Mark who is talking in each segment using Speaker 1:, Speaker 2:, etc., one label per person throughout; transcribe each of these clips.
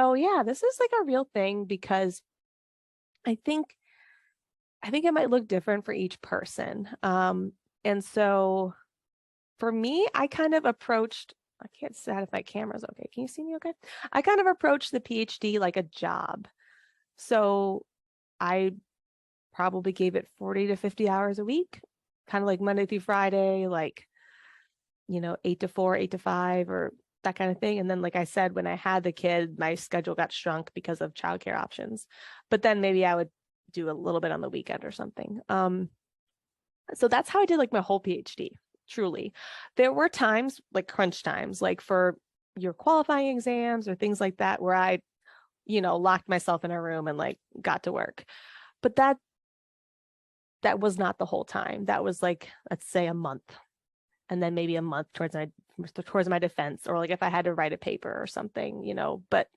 Speaker 1: Oh yeah, this is like a real thing because I think it might look different for each person. And so for me, I kind of approached, I can't see if my camera's okay. Can you see me okay? I kind of approached the PhD like a job. So I probably gave it 40 to 50 hours a week, kind of like Monday through Friday, like, 8 to 4, 8 to 5, or that kind of thing. And then, like I said, when I had the kid, my schedule got shrunk because of childcare options. But then maybe I would do a little bit on the weekend or something. So that's how I did like my whole PhD, truly. There were times, like crunch times, like for your qualifying exams or things like that, where I, locked myself in a room and like got to work. But that was not the whole time. That was like, let's say a month, and then maybe a month towards my defense, or like if I had to write a paper or something, but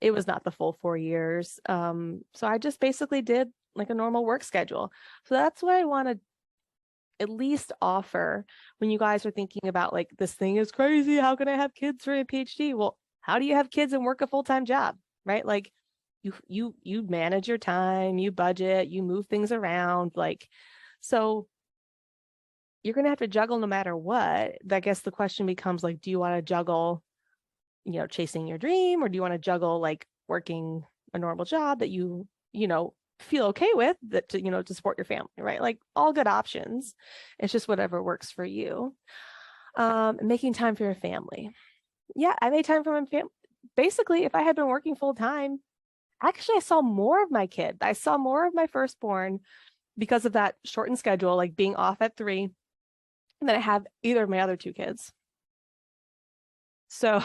Speaker 1: it was not the full 4 years. So I just basically did like a normal work schedule. So that's what I want to at least offer when you guys are thinking about like, this thing is crazy. How can I have kids for a PhD? Well, how do you have kids and work a full-time job, right? Like you manage your time, you budget, you move things around, like, so you're going to have to juggle no matter what. I guess the question becomes like, do you want to juggle, chasing your dream, or do you want to juggle like working a normal job that you feel okay with, that to support your family, right? Like, all good options. It's just whatever works for you. Making time for your family. Yeah, I made time for my family. Basically, if I had been working full time, actually, I saw more of my kid. I saw more of my firstborn because of that shortened schedule, like being off at 3, and then I have either of my other 2 kids. So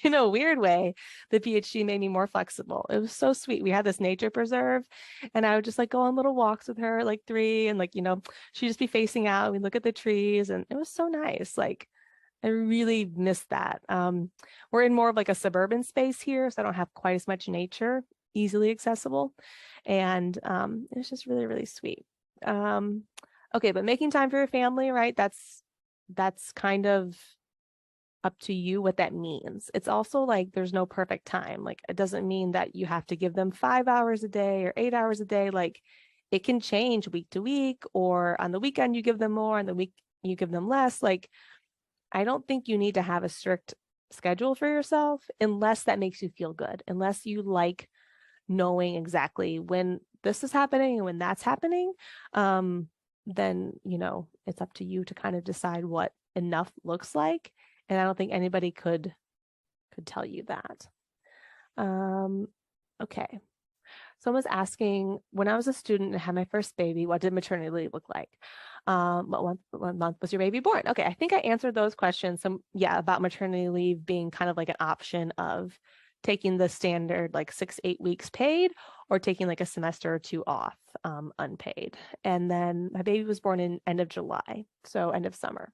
Speaker 1: in a weird way, the PhD made me more flexible. It was so sweet. We had this nature preserve, and I would just like go on little walks with her, like 3, and like, she'd just be facing out. We'd look at the trees, and it was so nice. Like, I really missed that. We're in more of like a suburban space here, so I don't have quite as much nature easily accessible. And it was just really, really sweet. Okay, but making time for your family, right? That's kind of up to you what that means. It's also like there's no perfect time. Like, it doesn't mean that you have to give them 5 hours a day or 8 hours a day. Like, it can change week to week, or on the weekend you give them more, on the week you give them less. Like, I don't think you need to have a strict schedule for yourself unless that makes you feel good, unless you like knowing exactly when this is happening and when that's happening. Then, it's up to you to kind of decide what enough looks like. And I don't think anybody could tell you that. Okay. Someone was asking, when I was a student and had my first baby, what did maternity leave look like? What month was your baby born? Okay, I think I answered those questions. Yeah, about maternity leave being kind of like an option of taking the standard like 6, 8 weeks paid, or taking like a semester or 2 off, unpaid. And then my baby was born in end of July, so end of summer.